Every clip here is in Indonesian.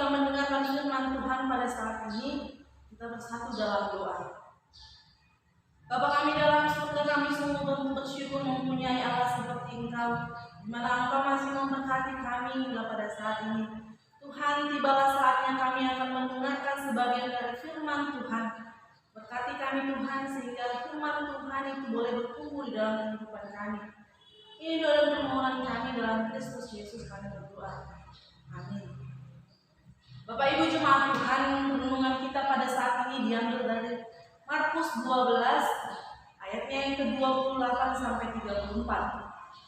kita mendengarkan firman Tuhan pada saat ini, kita bersatu dalam doa. Bapa kami dalam surga, kami sungguh bersyukur mempunyai Allah seperti Engkau, di mana Engkau masih memberkati kami hingga pada saat ini. Tuhan, tibalah saatnya kami akan mendengarkan sebagian dari firman Tuhan. Berkati kami Tuhan, sehingga firman Tuhan itu boleh bertumbuh di dalam kehidupan kami. Ini doa dan permohonan kami dalam Kristus Yesus kami berdoa. Amin. Bapak Ibu jemaat Tuhan, renungan kita pada saat ini diambil dari Markus 12 ayatnya yang ke-28 sampai 34.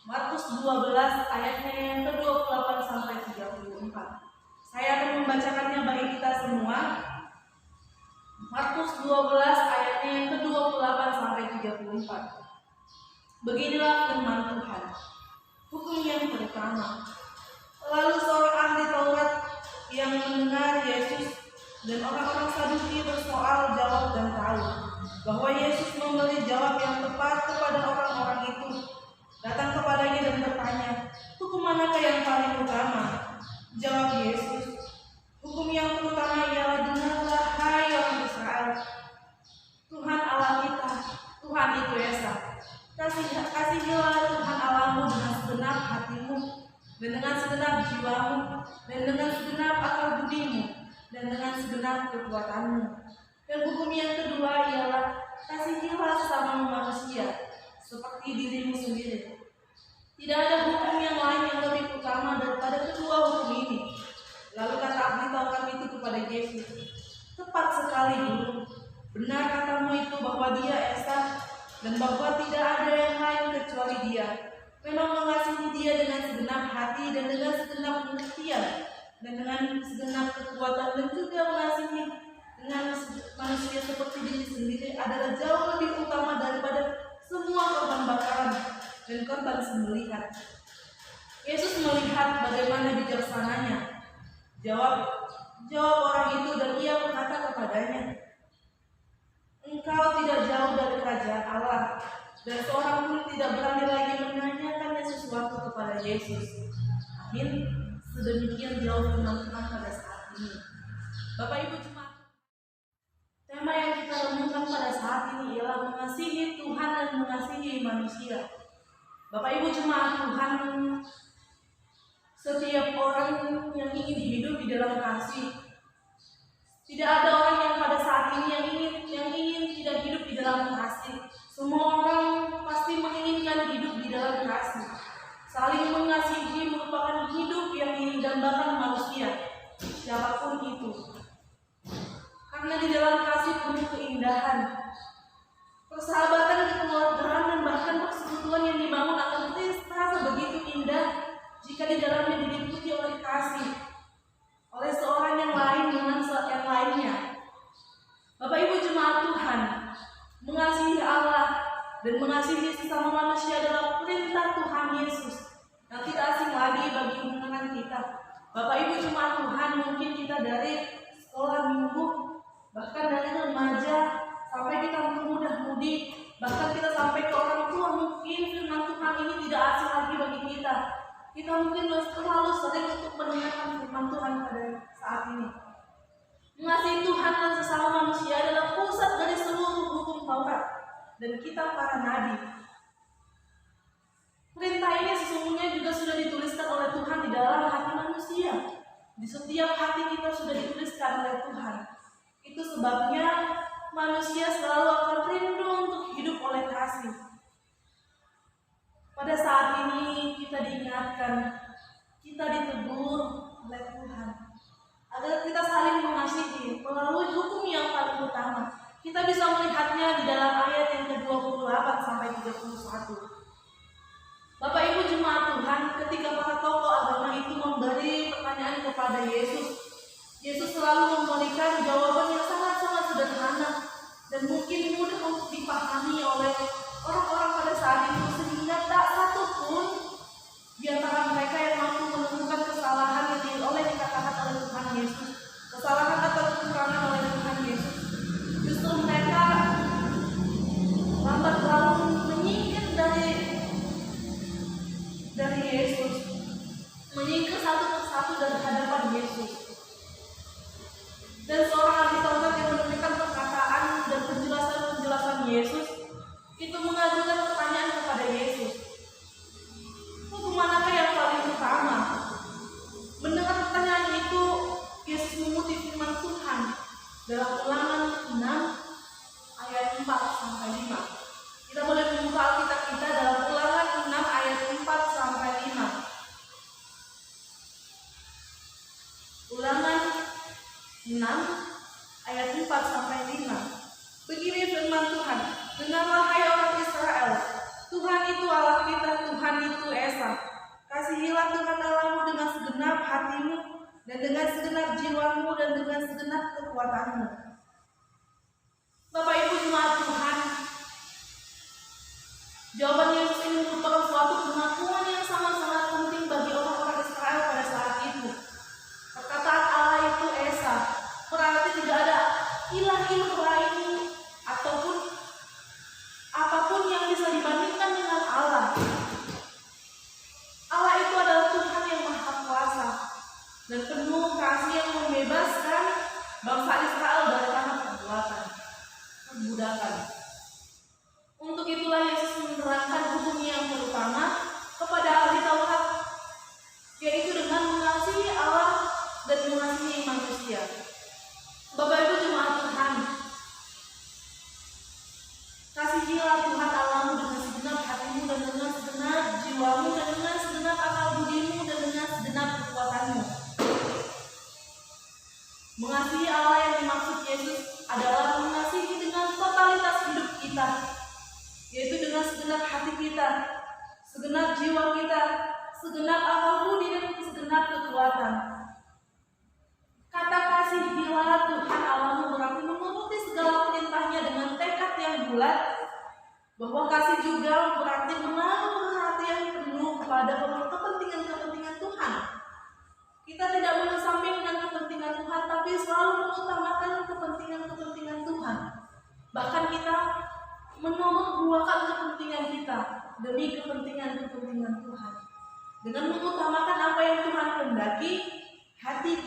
Markus 12 ayatnya yang ke-28 sampai 34. Saya akan membacakannya bagi kita semua. Markus 12 ayatnya yang ke-28 sampai 34. Beginilah firman Tuhan. Hukum yang pertama. Lalu seorang ahli Taurat yang mendengar Yesus dan orang-orang Saduki bersoal jawab dan tahu bahwa Yesus memberi jawab yang tepat kepada orang-orang itu, datang kepadanya dan bertanya, hukum manakah yang paling utama? Jawab Yesus, hukum yang utama ialah dengarlah hai orang Israel, Tuhan Allah kita, Tuhan itu Esa. Kasihilah Tuhan Allahmu dengan segenap hatimu, dan dengan segenap jiwamu, dan dengan segenap akal budimu, dan dengan segenap kekuatanmu. Dan hukum yang kedua ialah kasihilah sesama manusia seperti dirimu sendiri. Tidak ada hukum yang lain yang lebih utama daripada kedua hukum ini. Lalu kata ahli Taurat itu kepada Yesus, tepat sekali Guru, benar katamu itu bahwa Dia Esa, dan bahwa tidak ada yang lain kecuali Dia. Memang mengasihi Dia dengan segenap hati dan dengan segenap pengertian dan dengan segenap kekuatan, dan juga mengasihi dengan manusia seperti diri sendiri adalah jauh lebih utama daripada semua korban bakaran dan korban sembelihan. Yesus melihat bagaimana bijaksananya jawab orang itu, dan Ia berkata kepadanya, engkau tidak jauh dari kerajaan Allah. Dan seorang pun tidak berani lagi menanyakannya sesuatu kepada Yesus. Amin. Sedemikian jauh firman Tuhan pada saat ini. Bapak Ibu jemaat, tema yang kita renungkan pada saat ini ialah mengasihi Tuhan dan mengasihi manusia. Bapak Ibu jemaat Tuhan, setiap orang yang ingin hidup di dalam kasih. Tidak ada orang yang pada saat ini yang ingin tidak hidup di dalam kasih. Semua orang pasti menginginkan hidup di dalam kasih. Saling mengasihi merupakan hidup yang didambakan manusia, siapapun itu. Karena di dalam kasih penuh keindahan, persahabatan, kekeluargaan, dan bahkan persekutuan yang dibangun akan terasa begitu indah jika di dalamnya diliputi oleh kasih, oleh seorang yang lain dengan yang lainnya. Bapak Ibu jemaat Tuhan, mengasihi Allah dan mengasihi sesama manusia adalah perintah Tuhan Yesus yang tidak asing lagi bagi hubungan kita. Bapak Ibu jemaat Tuhan, mungkin kita dari sekolah minggu, bahkan dari remaja sampai kita muda-mudi, bahkan kita sampai ke orang tua, mungkin firman Tuhan ini tidak asing lagi bagi kita. Kita mungkin terlalu sering untuk mendengarkan firman Tuhan pada saat ini. Mengasihi Tuhan dan sesama manusia adalah pusat dari seluruh hukum Taurat dan kitab para nabi. Perintah ini sesungguhnya juga sudah dituliskan oleh Tuhan di dalam hati manusia. Di setiap hati kita sudah dituliskan oleh Tuhan. Itu sebabnya manusia selalu akan rindu untuk hidup oleh kasih. Pada saat ini kita diingatkan, kita ditegur oleh Tuhan agar kita saling mengasihi melalui hukum yang paling utama. Kita bisa melihatnya di dalam ayat yang ke-28 sampai 31. Bapak Ibu jemaat Tuhan, ketika para tokoh agama itu memberi pertanyaan kepada Yesus, Yesus selalu memberikan jawaban yang sangat-sangat sederhana dan mungkin mudah untuk dipahami oleh orang-orang pada saat itu, sehingga tak satu pun di antara mereka yang mampu menemukan kesalahan yang dikatakan oleh Tuhan Yesus, kesalahan atau kekurangan oleh Tuhan Yesus. Justru mereka lambat laun menyingkir dari Yesus, menyingkir satu persatu dari hadapan Yesus. Dan seorang ahli Taurat yang mendengarkan perkataan dan penjelasan Yesus itu mengajukan pertanyaan kepada Yesus, hukum manakah yang paling utama? Mendengar pertanyaan itu, Yesus mengutip firman Tuhan dalam Ulangan 6 ayat 4 sampai 5. Kita boleh membuka Alkitab kita dalam Ulangan 6 ayat 4 sampai 5. Ulangan 6 ayat 4 sampai 5. Begini firman Tuhan, dengarlah hai orang Israel, Tuhan itu Allah kita, Tuhan itu Esa. Kasihilah Tuhan Allahmu dengan segenap hatimu dan dengan segenap jiwamu dan dengan segenap kekuatanmu. Bapak Ibu jemaat Tuhan, jawaban Yesus ini merupakan suatu pengakuan yang sangat-sangat penting bagi orang-orang Israel pada saat itu. Perkataan Allah itu Esa, berarti tidak ada ilah-ilah lain ataupun apapun yang bisa dibandingkan dengan Allah. Allah itu adalah Tuhan yang Maha Kuasa dan penuh kasih yang membebaskan bangsa Israel dari tanah perbudakan. Untuk itulah Yesus menerangkan hukum yang terutama kepada ahli Taurat, yaitu dengan mengasihi Allah dan mengasihi manusia. Bapak Ibu jemaat Tuhan, kasihilah Tuhan Allahmu dengan segenap hatimu dan dengan segenap jiwamu dan dengan segenap akal budimu dan dengan segenap kekuatanmu. Mengasihi Allah yang dimaksud Yesus adalah mengasihi dengan totalitas hidup kita, yaitu dengan segenap hati kita, segenap jiwa kita, segenap akal budi dan segenap kekuatan. Kata kasihilah Tuhan Allahmu berarti menuruti segala perintahnya dengan tekad yang bulat, bahwa kasih juga berarti menaruh perhatian penuh kepada kepentingan-kepentingan Tuhan. Kita tidak mengesampingkan kepentingan Tuhan, tapi selalu mengutamakan kepentingan-kepentingan Tuhan. Bahkan kita menomor-duakan kepentingan kita demi kepentingan-kepentingan Tuhan. Dengan mengutamakan apa yang Tuhan kehendaki, hati,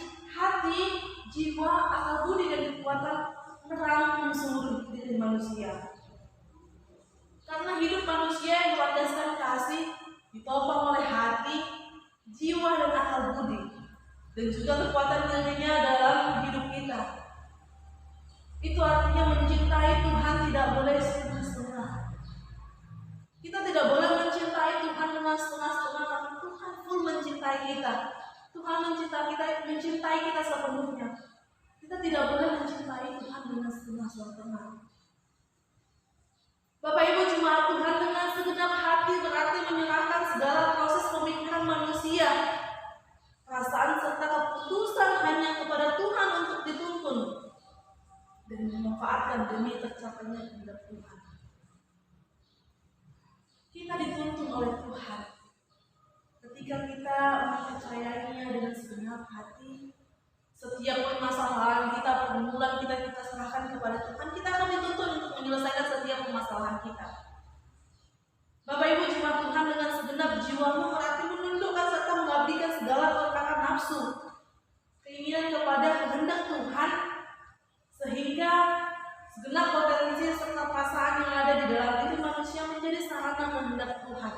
jiwa, akal budi dan kekuatan merangkum seluruh diri manusia. Karena hidup manusia yang berlandaskan kasih ditopang oleh hati, jiwa dan akal budi, dan juga kekuatan dirinya dalam hidup kita. Itu artinya mencintai Tuhan tidak boleh setengah-setengah. Kita tidak boleh mencintai Tuhan dengan setengah-setengah, karena Tuhan full mencintai kita. Tuhan mencintai kita sepenuhnya. Kita tidak boleh mencintai Tuhan dengan setengah-setengah. Bapak Ibu jemaat Tuhan, dengan segenap hati berarti menyerahkan segala proses pemikiran manusia, perasaan serta keputusan hanya kepada Tuhan untuk dituntun dan dimanfaatkan demi tercapainya kehendak Tuhan. Kita dituntun oleh Tuhan ketika kita mempercayainya dengan segenap hati. Setiap permasalahan kita, pergumulan kita serahkan kepada Tuhan. Kita akan dituntun untuk menyelesaikan setiap permasalahan kita. Bapak Ibu jemaat Tuhan, dengan segenap jiwamu berarti menundukkan serta mengabdikan segala perkara nafsu, keinginan kepada kehendak Tuhan, sehingga segenap potensi serta perasaan yang ada di dalam diri manusia menjadi sarana kehendak Tuhan.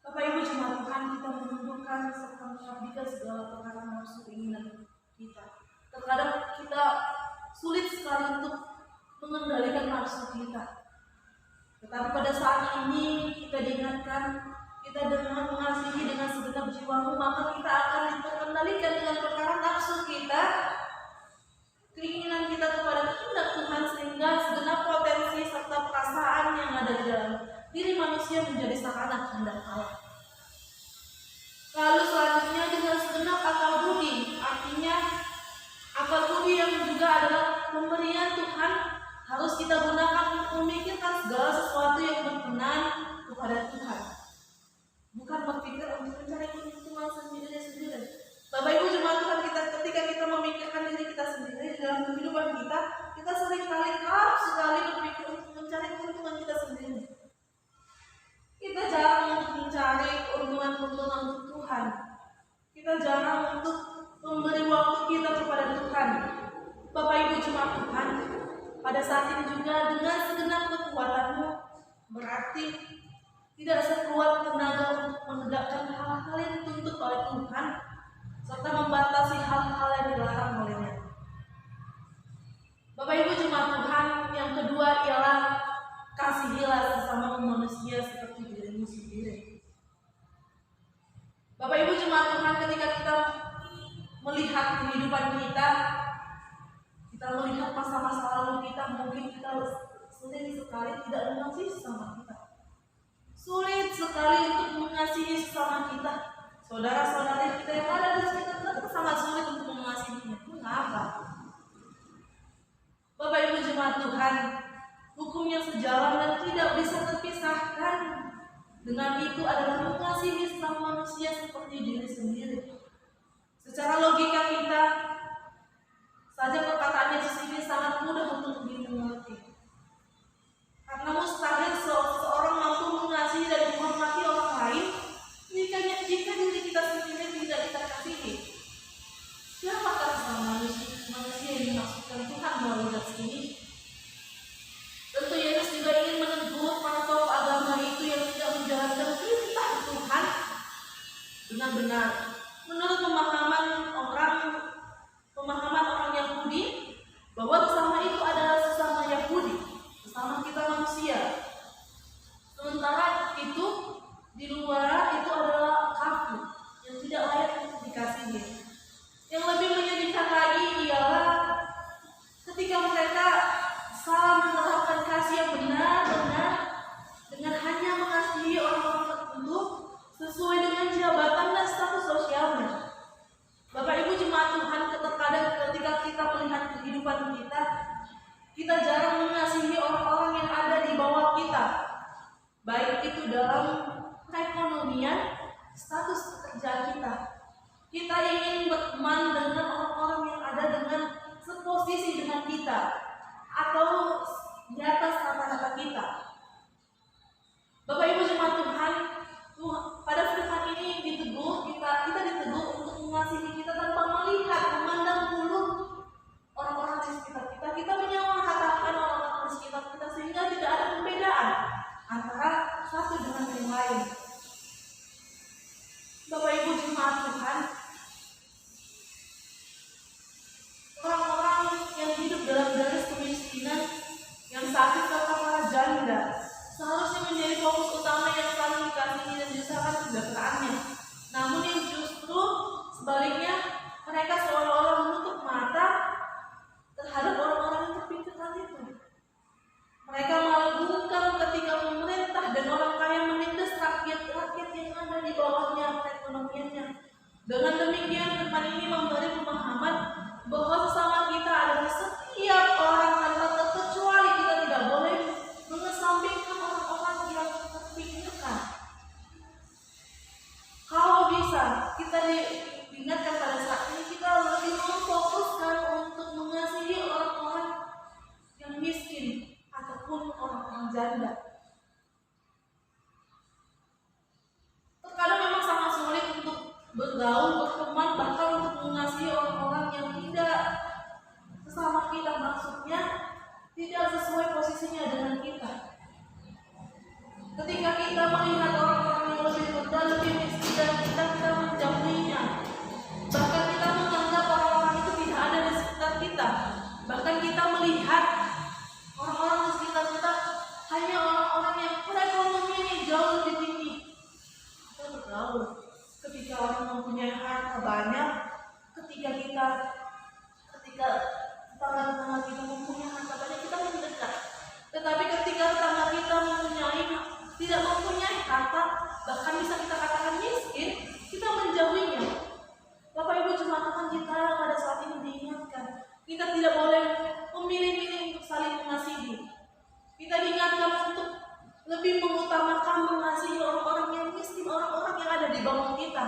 Bapak Ibu jemaat Tuhan, kita menundukkan serta mengabdikan segala perkara nafsu keinginan kita. Terkadang kita sulit sekali untuk mengendalikan nafsu kita. Tetapi pada saat ini kita diingatkan, kita dengan mengasihi dengan segenap jiwamu, maka kita akan diperkendalikan dengan perkara nafsu kita, keinginan kita kepada kehendak Tuhan, sehingga segenap potensi serta perasaan yang ada di dalam diri manusia menjadi sarana kehendak Allah. Lalu selanjutnya dengan segenap akal budi, artinya akal budi yang juga adalah pemberian Tuhan harus kita gunakan untuk memikirkan segala sesuatu yang berkenan kepada Tuhan, bukan berpikir untuk mencari keuntungan sendiri. Bapak Ibu jemaat Tuhan, ketika kita memikirkan diri kita sendiri dalam kehidupan kita seringkali kerap sekali berpikir untuk mencari keuntungan kita sendiri. Kita jarang untuk mencari keuntungan untuk Tuhan. Kita jarang untuk memberi waktu kita kepada Tuhan. Bapak Ibu jemaat Tuhan, pada saat ini juga dengan segenap kekuatanmu, berarti tidak sekuat tenaga untuk menegakkan hal-hal yang dituntut oleh Tuhan, serta membatasi hal-hal yang dilarang olehnya. Bapak Ibu jemaat Tuhan, yang kedua ialah kasihilah sesama manusia seperti dirimu sendiri. Bapak Ibu jemaat Tuhan, ketika kita melihat kehidupan kita melihat masa-masa lalu kita, mungkin kita sulit sekali tidak mengasihi sesama kita. Sulit sekali untuk mengasihi sesama kita. Saudara-saudari kita yang ada di sekitar kita sangat sulit untuk mengasihinya. Mengapa? Bapak Ibu jemaat Tuhan, hukumnya sejalan dan tidak bisa terpisahkan. Dengan itu adalah mengasihi sesama manusia seperti diri sendiri. Secara logika kita saja perkataannya di sini sangat mudah untuk dimengerti. Karena mustahil seorang mampu mengasihi dan menghormati orang lain jika diri kita sendiri tidak kita kasihi. Siapakah sesama manusia yang dimaksudkan Tuhan melalui ayat ini? Tentu Yesus juga ingin menegur para tokoh agama itu yang tidak menjalankan perintah Tuhan benar-benar. Menurut pemahaman orang Yahudi, bahwa sesama itu adalah sesama Yahudi, sesama kita manusia. Sementara itu di luar itu adalah kafir yang tidak layak untuk dikasihi. Yang lebih menyedihkan lagi ialah ketika mereka salah menerapkan kasih yang benar-benar dengan hanya mengasihi orang-orang tertentu sesuai dengan jabatan dan status sosialnya. Bapak Ibu jemaat Tuhan, terkadang ketika kita melihat kehidupan kita jarang mengasihi orang-orang yang ada di bawah kita, baik itu dalam perekonomian, status pekerjaan kita. Kita ingin berteman dengan orang-orang yang ada dengan seposisi dengan kita atau di atas rata-rata kita. Bapak Ibu jemaat Tuhan, pada firman ini ditegur kita ditegur untuk mengasihi kita tanpa melihat, memandang dulu orang-orang di sekitar kita. Kita menyamaratakan orang-orang di sekitar kita sehingga tidak ada perbedaan antara satu dengan yang lain. Bapak Ibu jemaat Tuhan, orang-orang yang hidup dalam garis kemiskinan, yang sakit serta para janda seharusnya menjadi fokus utama yang saling dikasihi dan diusahakan kesejahteraannya. Namun yang justru sebaliknya, mereka seolah-olah menutup mata terhadap orang-orang yang terpinggirkan itu. Mereka malah bungkam ketika pemerintah dan orang kaya menindas rakyat yang ada di bawahnya perekonomiannya. Dengan demikian, firman ini memberi pemahaman bahwa sesama kita adalah setiap orang tanpa terkecuali. Kita tidak boleh mengesampingkan orang-orang yang terpinggirkan. Kalau bisa, kita diingatkan pada saat ini kita lebih memfokuskan untuk mengasihi orang-orang yang miskin ataupun orang-orang janda. Terkadang memang sangat sulit untuk bergaul, berteman, bahkan untuk mengasihi orang-orang yang tidak sesama kita, maksudnya tidak sesuai posisinya dengan kita. Ketika kita melihat orang-orang yang lebih rendah, lebih miskin dan kita menjauhinya. Bahkan kita menganggap orang-orang itu tidak ada di sekitar kita. Bahkan kita melihat orang-orang di sekitar kita hanya orang-orang yang perekonomiannya jauh lebih tinggi. Kita bergaul. Ketika orang mempunyai harta banyak, ketika tetangga kita mempunyai harta banyak, kita mendekat. Tetapi ketika tetangga kita tidak mempunyai harta, bahkan bisa kita katakan miskin, kita menjauhinya. Bapak Ibu jemaat Tuhan, kita pada saat ini diingatkan, kita tidak boleh memilih-milih untuk saling mengasihi. Kita diingatkan untuk lebih mengutamakan mengasihi orang-orang yang miskin, orang-orang yang ada di bawah kita.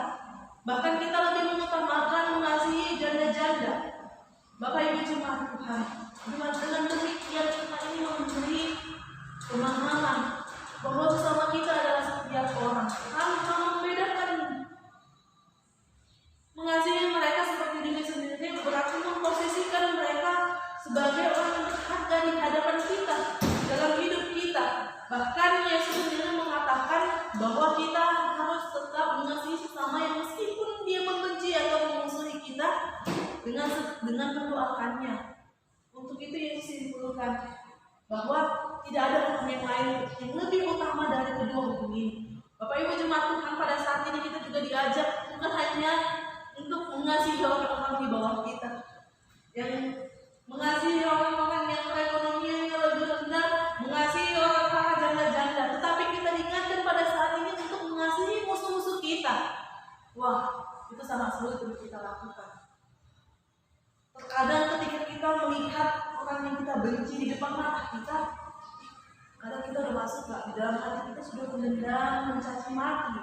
Bahkan kita lebih mengutamakan mengasihi janda-janda. Bapak Ibu jemaat Tuhan, dengan demikian kita ini memberi pemahaman bahwa sesama kita adalah setiap orang, tanpa membedakan. Mengasihi mereka seperti diri bahwa kita harus tetap mengasihi sesama yang meskipun dia membenci atau memusuhi kita dengan mendoakannya. Untuk itu Yesus simpulkan bahwa tidak ada hukum yang lain yang lebih utama dari kedua hukum ini. Bapak Ibu jemaat Tuhan, pada saat ini kita juga diajak bukan hanya untuk mengasihi orang-orang di bawah kita, yang mengasihi orang-orang yang perekonomiannya lebih rendah, mengasihi orang-orang janda-janda, tetapi kita diingatkan pada saat ini untuk mengasihi musuh-musuh kita. Wah, itu sangat sulit untuk kita lakukan. Terkadang ketika kita melihat orang yang kita benci di depan mata kita, kadang kita udah masuk di dalam hati kita sudah mendendam, mencaci maki.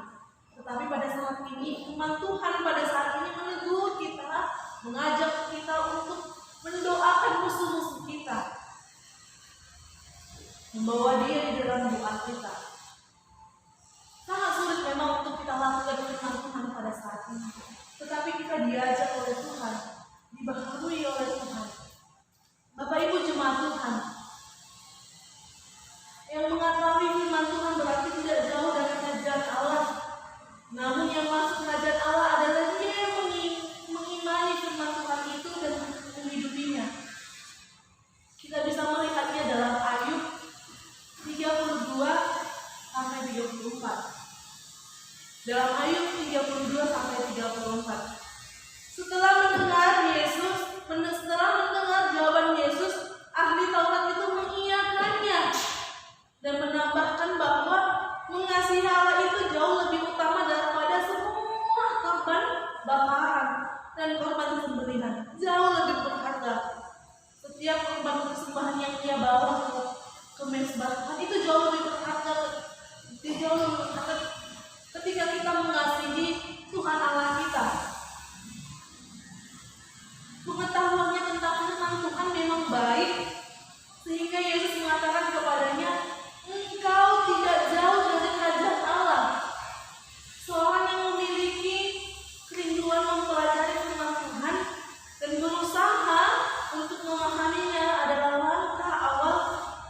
Tetapi pada saat ini firman Tuhan pada saat ini menegur kita, mengajak kita untuk mendoakan musuh-musuh kita, membawa dia di dalam doa kita. Sangat sulit memang untuk kita lakukan firman Tuhan pada saat ini, tetapi kita diajak oleh Tuhan, dibaharui oleh Tuhan. Bapak Ibu jemaat Tuhan, yang mengetahui firman Tuhan berarti tidak jauh dari kerajaan Allah. Namun yang masuk kerajaan Allah adalah dia yang mengimani firman Tuhan itu dan menghidupinya. Kita bisa melihatnya dalam Ayub 32 sampai 34. Dalam Ayub 32 sampai 34. Setelah mendengar jawaban Yesus, ahli Taurat itu mengiyakannya dan menambahkan bahwa mengasihi Allah itu jauh lebih utama daripada semua korban bakaran dan korban sembelihan. Jauh lebih berharga. Setiap korban persembahan yang dia bawa ke mezbah itu jauh lebih berharga. Ketika kita mengasihi Tuhan Allah kita. Pengetahuannya tentang firman Tuhan memang baik, sehingga Yesus mengatakan kepadanya, engkau tidak jauh dari kerajaan Allah. Seorang yang memiliki kerinduan mempelajari firman Tuhan dan berusaha untuk memahaminya adalah langkah awal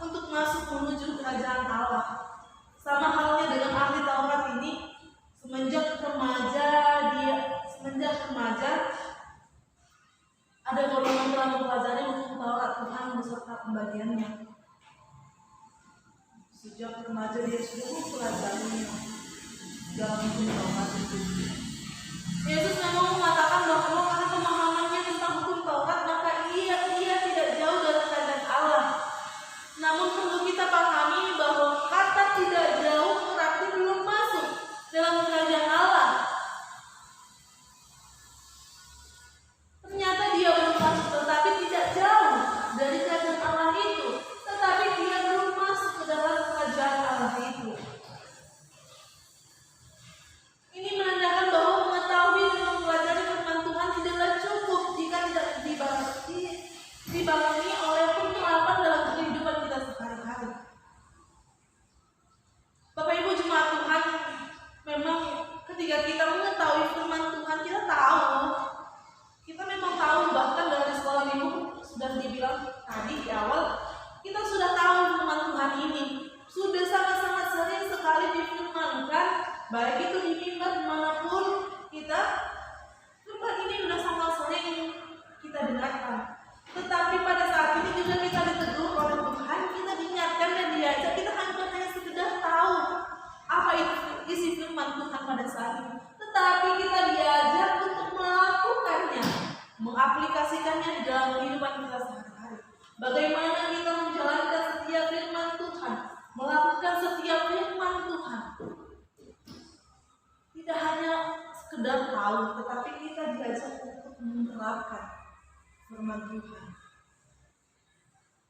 untuk masuk menuju kerajaan Allah. Sama halnya dengan ahli Taurat ini, semenjak remaja ada golongan telah mempelajari hukum Taurat Tuhan beserta pembagiannya. Sejak remaja dia sudah mempelajarinya dalam hukum Taurat itu. Yesus memang mengatakan bahwa karena pemahamannya tentang hukum Taurat maka ia tidak jauh dari kerajaan Allah. Namun perlu kita pahami bahwa kata tidak jauh berarti belum masuk dalam kerajaan Allah. Ternyata dia belum masuk, tetapi tidak jauh dari kerajaan Allah itu, tetapi dia belum masuk ke dalam kerajaan Allah itu. Ini menandakan bahwa mengetahui dan mempelajari firman Tuhan tidaklah cukup jika tidak dibarengi oleh penerapan dalam kehidupan kita sehari-hari. Bapak Ibu jemaat Tuhan, memang ketika kita mengetahui firman Tuhan, kita memang tahu, bahkan dari sekolah minggu sudah dibilang tadi di awal, kita sudah tahu firman Tuhan ini. Sudah sangat-sangat sering sekali difirmankan, baik itu di mimbar dimanapun kita, firman ini sudah sangat sering kita dengarkan. Tetapi pada saat ini juga kita ditegur oleh Tuhan, kita diingatkan dan diajak, kita hanya sekedar tahu apa itu isi firman Tuhan pada saat ini. Tetapi kita diajak untuk melakukannya, mengaplikasikannya di dalam kehidupan kita sehari-hari. Bagaimana kita menjalankan setiap firman Tuhan, melakukan setiap firman Tuhan. Tidak hanya sekedar tahu, tetapi kita diajak untuk menerapkan firman Tuhan.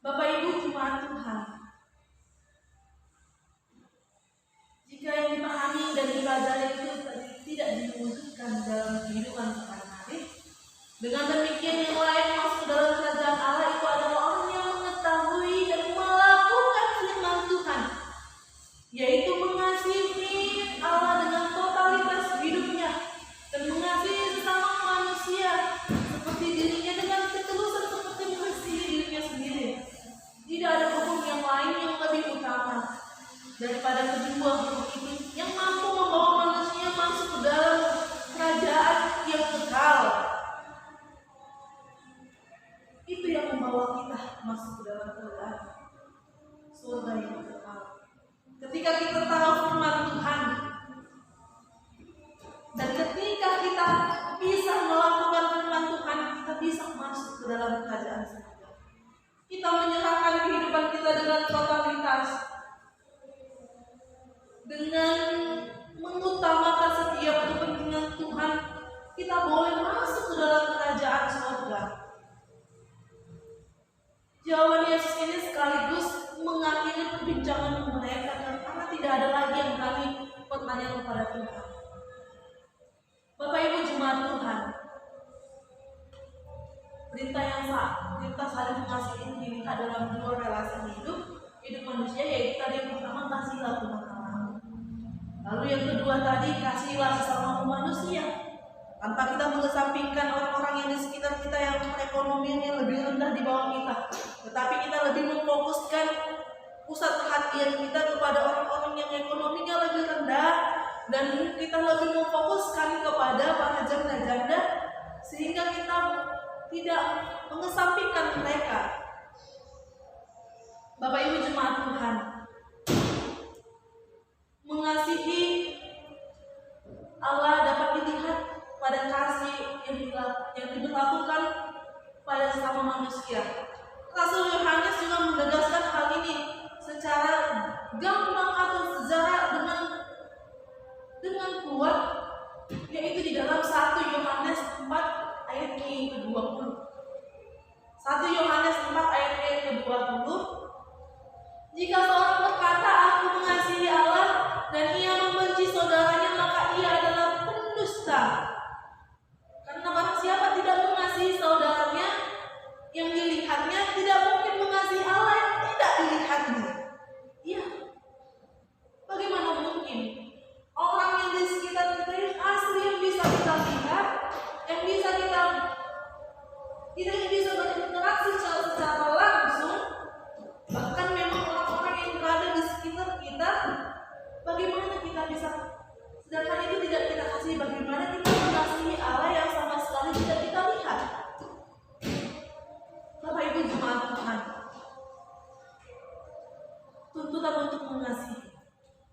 Bapak Ibu jemaat Tuhan, jika yang dipahami dan dipelajari itu tidak diwujudkan dalam kehidupan sehari-hari, dengan demikian yang lain masuk dalam kerajaan Allah itu adalah orang yang mengetahui dan melakukan firman Tuhan, yaitu mengasihi Allah dengan totalitas hidupnya dan mengasihi sesama manusia seperti dirinya dengan ketulusan seperti mengasihi dirinya sendiri. Tidak ada hukum yang lain yang lebih utama daripada kedua hukum ini yang mampu dalam kerajaan surga. Kita menyerahkan kehidupan kita dengan totalitas, dengan mengutamakan setiap kepentingan Tuhan, kita boleh masuk ke dalam kerajaan surga. Jawaban Yesus ini sekaligus mengakhiri perbincangan mereka karena tidak ada lagi yang kami bertanya kepada Tuhan. Bapak Ibu jemaat Tuhan, perintah saling mengasihi ini dilihat dalam dua relasi hidup manusia, yaitu tadi yang pertama kasihlah Tuhan Allah. Lalu yang kedua tadi kasihlah sesama manusia. Tanpa kita mengesampingkan orang-orang yang di sekitar kita yang perekonomiannya lebih rendah di bawah kita, tetapi kita lebih memfokuskan pusat perhatian kita kepada orang-orang yang ekonominya lebih rendah, dan kita lebih memfokuskan kepada para janda-janda sehingga kita tidak mengesampingkan mereka. Bapak Ibu jemaat Tuhan, mengasihi Allah dapat dilihat pada kasih yang diberlakukan pada sesama manusia. Rasul Yohanes juga menegaskan hal ini secara gamblang atau secara dengan kuat, yaitu di dalam 1 Yohanes 4 ayat yang ke-20. 1 Yohanes 4 ayat yang ke-20. Jika seorang berkata aku mengasihi Allah dan ia membenci saudaranya, maka ia adalah pendusta. Karena barang siapa tidak mengasihi saudaranya yang dilihatnya, tidak mungkin mengasihi Allah yang tidak dilihatnya. Iya. Bagaimana mungkin orang yang di sekitar kita yang asli, yang bisa kita lihat, yang bisa kita bisa berinteraksi secara langsung, bahkan memang orang-orang yang berada di sekitar kita, bagaimana kita bisa, sedangkan itu tidak kita kasih, bagaimana kita mengasihi Allah yang sama sekali tidak kita lihat. Bapak Ibu jemaat Tuhan, tuntutan untuk mengasihi,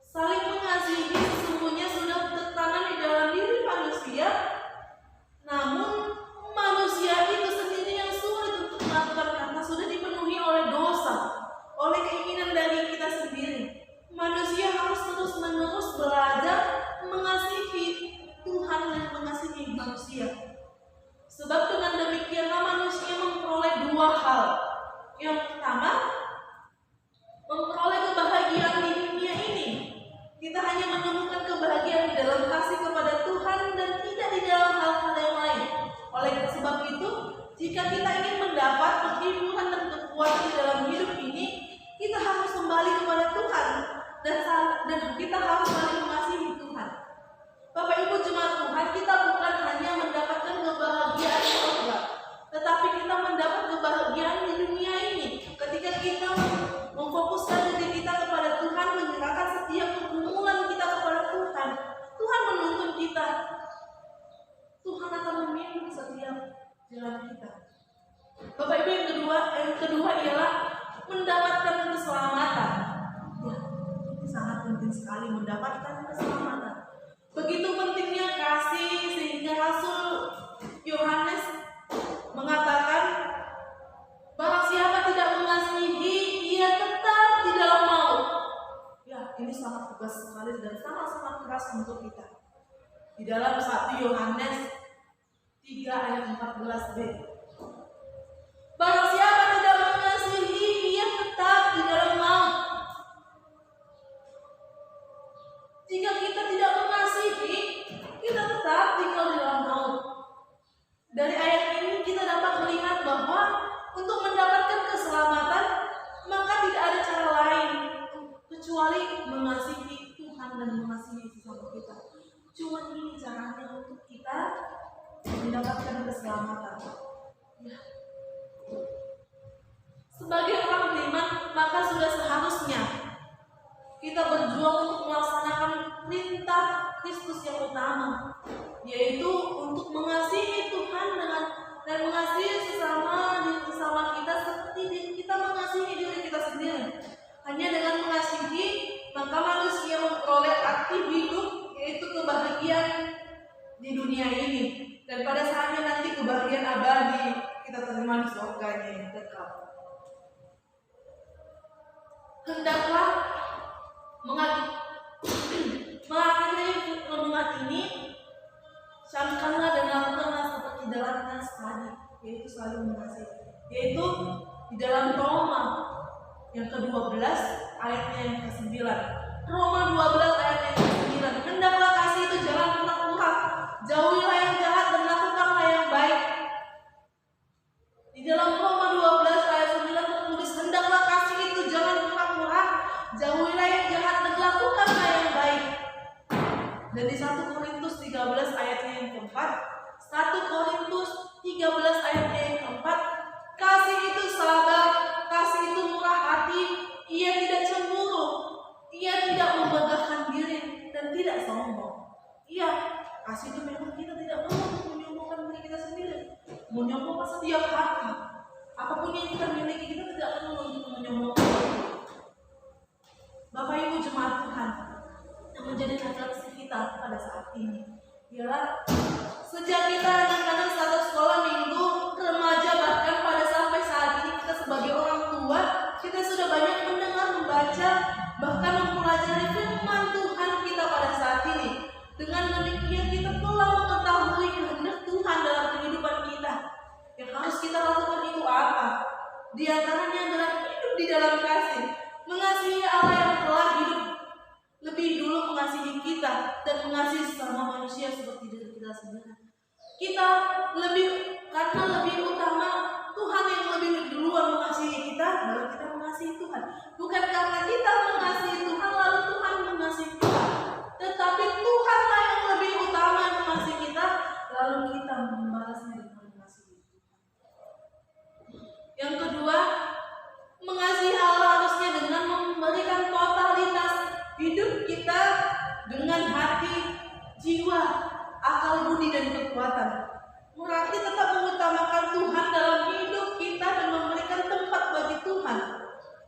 saling mengasihi sesungguhnya sudah tertanam di dalam diri manusia, namun manusia itu sendiri yang sulit untuk melakukan karena sudah dipenuhi oleh dosa, oleh keinginan dari kita sendiri. Manusia harus terus-menerus belajar mengasihi Tuhan dan mengasihi manusia. Sebab dengan demikianlah manusia memperoleh dua hal. Yang pertama, memperoleh kebahagiaan di dunia ini. Kita hanya menemukan kebahagiaan di dalam kasih kepada Tuhan dan tidak di dalam hal-hal yang lain. Oleh sebab itu, jika kita ingin mendapat penghiburan dan kekuatan di dalam hidup ini, kita harus kembali kepada Tuhan dan kita harus saling mengasihi Tuhan. Bapak Ibu jemaat Tuhan, kita bukan hanya mendapatkan kebahagiaan di surga, tetapi kita mendapat kebahagiaan di dunia ini ketika kita memfokuskan diri kita kepada Tuhan, menyerahkan setiap pergumulan kita kepada Tuhan. Tuhan menuntun kita. Tuhan akan memimpin setiap jalan kita. Bapak Ibu, yang kedua ialah mendapatkan keselamatan. Ya, ini sangat penting sekali mendapatkan keselamatan. Begitu pentingnya kasih sehingga Rasul Yohanes mengatakan, barang siapa tidak mengasihi, ia tetap di dalam maut. Ya, ini sangat tegas sekali dan sangat keras untuk kita. Di dalam 1 Yohanes 3 ayat 14b. Barang siapa tidak mengasihi, ia tetap di dalam maut. Jika kita tidak mengasihi, kita tetap tinggal di dalam maut. Dari ayat ini kita dapat melihat bahwa untuk mendapatkan keselamatan, maka tidak ada cara lain kecuali mengasihi Tuhan dan mengasihi sesama kita. Cuma ini caranya untuk kita mendapatkan keselamatan. Ya. Sebagai orang beriman, maka sudah seharusnya kita berjuang untuk melaksanakan perintah Kristus yang utama, yaitu untuk mengasihi Tuhan dan mengasihi sesama kita seperti kita mengasihi diri kita sendiri. Hanya dengan mengasihi, maka manusia memperoleh arti hidup, yaitu kebahagiaan di dunia ini, dan pada saatnya nanti kebahagiaan abadi kita kita terima di surganya yang kekal. Hendaklah mengakhiri renungan ini, camkanlah dan lakukanlah seperti dalam nas tadi, yaitu selalu mengasihi, yaitu di dalam Roma yang ke-12 ayatnya yang ke-9. Roma 12 ayat yang ke-9. Hendaklah kasih itu jangan pura-pura, jauhilah yang jahat dan lakukanlah yang baik. Di dalam Roma 12 ayat 9 tertulis, hendaklah kasih itu jangan pura-pura, jauhilah yang jahat dan lakukanlah yang baik. Dan di 1 Korintus 13 ayatnya yang keempat, 1 Korintus 13 ayatnya yang keempat, kasih itu sabar, kasih itu murah hati, ia tidak cemburu, ia tidak membanggakan diri dan tidak sombong. Iya, kasih itu memang kita tidak perlu untuk menyombongkan diri kita sendiri, menyombongkan setiap harta, apapun yang kita miliki, kita tidak perlu untuk menyombongkan. Bapak Ibu jemaat Tuhan, yang menjadi refleksi kita pada saat ini ialah sejak kita anak-anak satu sekolah minggu, remaja, bahkan pada sampai saat ini kita sebagai orang tua, kita sudah banyak mendengar, membaca, bahkan mempelajari firman Tuhan kita pada saat ini. Dengan demikian kita telah mengetahui kehendak Tuhan dalam kehidupan kita. Yang harus kita lakukan itu apa? Di antaranya adalah hidup di dalam kasih, mengasihi Allah yang telah hidup lebih dulu mengasihi kita dan mengasihi sesama manusia seperti diri kita sendiri. Kita karena lebih utama Tuhan yang lebih duluan mengasihi kita, baru kita mengasihi Tuhan. Bukan karena kita mengasihi Tuhan lalu Tuhan mengasihi kita, tetapi Tuhanlah yang lebih utama yang mengasihi kita, lalu kita membalasnya dengan mengasihi Tuhan. Yang kedua, mengasihi Allah harusnya dengan memberikan totalitas hidup kita dengan hati, jiwa, akal budi dan kekuatan. Berarti tetap mengutamakan Tuhan dalam hidup kita dan memberikan tempat bagi Tuhan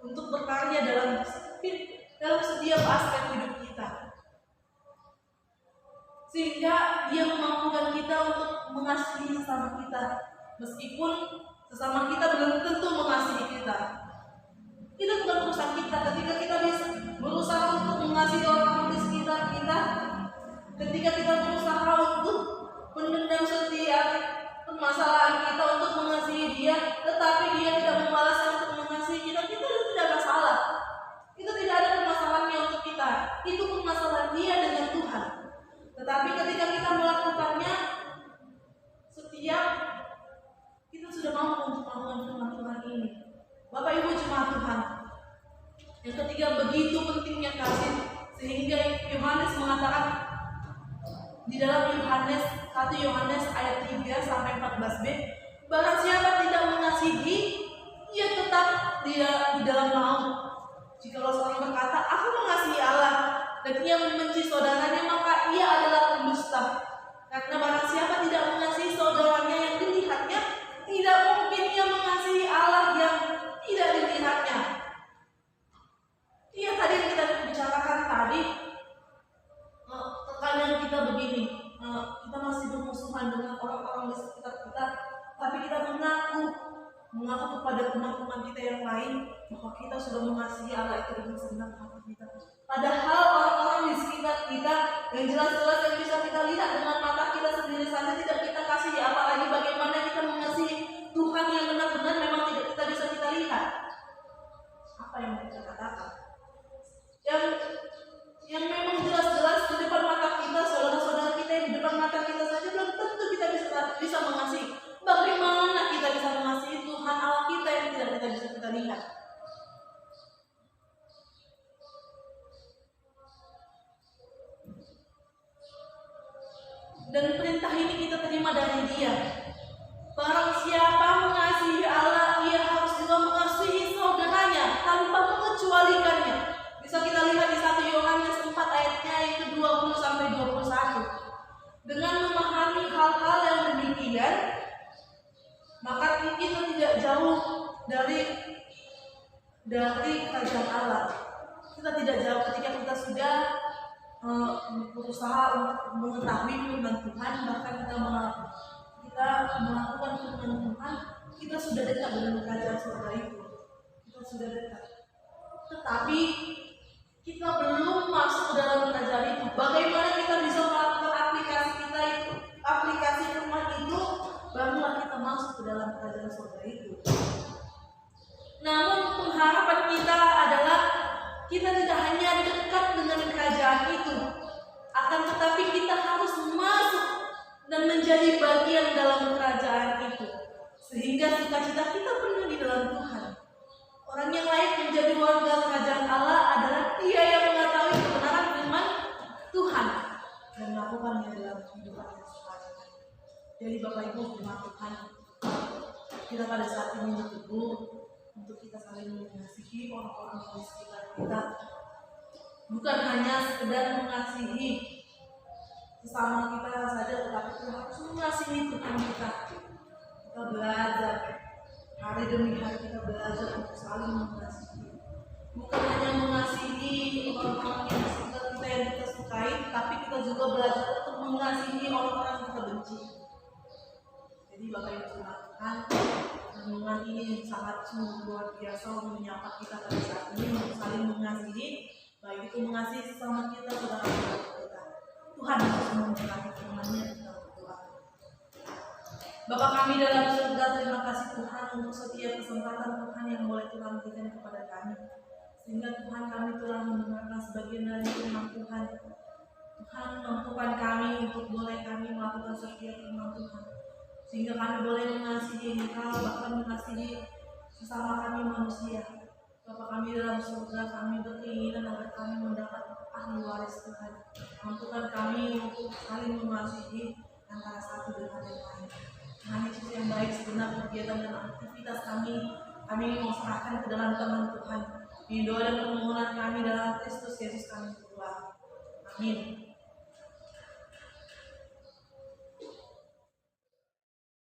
untuk berkarya dalam setiap aspek hidup kita. Sehingga Dia memampukan kita untuk mengasihi sesama kita, meskipun sesama kita belum tentu mengasihi kita. Itu bukan urusan kita. Ketika kita bisa berusaha untuk mengasihi orang di sekitar kita, ketika kita berusaha untuk mendendam setiap permasalahan kita untuk mengasihi dia, tetapi dia tidak membalasnya untuk mengasihi kita, kita tidak masalah. Itu tidak ada permasalahannya untuk kita. Itu permasalahan dia dengan Tuhan. Tetapi ketika kita melakukannya, setiap kita sudah mampu untuk melakukan firman Tuhan ini. Bapak Ibu jemaat Tuhan, yang ketiga, begitu pentingnya kasih sehingga Yohanes mengatakan di dalam Yohanes 1 Yohanes ayat 3 sampai 14b, barang siapa tidak mengasihi, ia tetap di dalam maut. Jikalau seorang berkata, aku mengasihi Allah, dan ia membenci saudaranya, maka ia adalah pendusta. Karena barang siapa tidak mengasihi saudaranya yang dilihatnya, tidak mungkin ia mengasihi Allah yang tidak dilihatnya. Iya, tadi yang kita bicarakan tadi, terkadang kita begini, kita masih bermusuhan dengan orang-orang di sekitar kita, tapi kita mengaku kepada teman-teman kita yang lain bahwa kita sudah mengasihi Allah itu dengan segenap hati kita. Padahal orang-orang di sekitar kita yang jelas-jelas yang bisa kita lihat dengan mata kita sendiri saja tidak kita kasihi, apalagi bagaimana kita mengasihi Tuhan yang benar-benar memang tidak kita bisa kita lihat. Apa yang kita katakan? Yang memang jelas-jelas di depan mata kita, saudara-saudara kita yang di depan mata kita saja belum tentu kita bisa mengasihi. Bagaimana kita bisa mengasihi Tuhan Allah kita yang tidak kita bisa kita lihat? Dan perintah ini kita terima dari Dia. Barang siapa mengasihi Allah, ia harus juga mengasihi saudaranya tanpa mengecualikannya. Bisa kita lihat di 1 Yohanes 4 ayatnya yang ke-20 sampai 21. Dengan memahami hal-hal yang demikian, maka kita tidak jauh dari kerajaan Allah. Kita tidak jauh ketika kita sudah berusaha untuk mengetahui firman Tuhan, bahkan kita melakukan firman Tuhan, kita sudah dekat dengan kerajaan surga itu. Kita sudah dekat. Tetapi kita belum masuk ke dalam kerajaan itu. Bagaimana kita bisa melakukan aplikasi kita itu, aplikasi firman itu, barulah kita masuk ke dalam kerajaan surga itu. Namun pengharapan kita adalah kita tidak hanya dekat dengan kerajaan itu, akan tetapi kita harus masuk dan menjadi bagian dalam kerajaan itu, sehingga sukacita kita penuh di dalam Tuhan. Orang yang layak menjadi warga kerajaan Allah adalah dia yang mengetahui kebenaran firman Tuhan dan melakukannya dalam kehidupannya sehari-hari. Jadi Bapak Ibu firman Tuhan, kita pada saat ini ditegur untuk kita saling mengasihi orang-orang di sekitar kita, bukan hanya sekedar mengasihi sesama kita saja, tetapi kita harus mengasihi Tuhan kita. Kita belajar hari demi hari, kita belajar untuk saling mengasihi, bukan hanya mengasihi orang-orang yang di sekitar kita yang kita sukai, tapi kita juga belajar untuk mengasihi orang-orang yang kita benci. Jadi Bapak Ibu Tuhan, renungan ini sangat sungguh luar biasa untuk menyapa kita pada saat ini untuk saling mengasihi, baik itu mengasihi sesama kita, saudara-saudara kita. Tuhan Yesus memberkati firman-Nya, kita berdoa. Bapa kami dalam surga, terima kasih Tuhan untuk setiap kesempatan Tuhan yang boleh Tuhan berikan kepada kami, sehingga Tuhan kami telah mendengarkan sebagian dari firman Tuhan. Tuhan mampukan kami untuk boleh kami melakukan setiap firman Tuhan, sehingga kami boleh mengasihi Engkau, bahkan mengasihi sesama kami manusia. Bapa kami dalam surga, kami berkeinginan agar kami mendapat ahli waris Tuhan. Mampukan kami untuk saling mengasihi antara satu dengan yang lain. Tuhan Yesus yang baik, segenap kegiatan dan aktivitas kami mau serahkan ke dalam tangan Tuhan. Di doa dan permohonan kami dalam Kristus Yesus kami berdoa. Amin.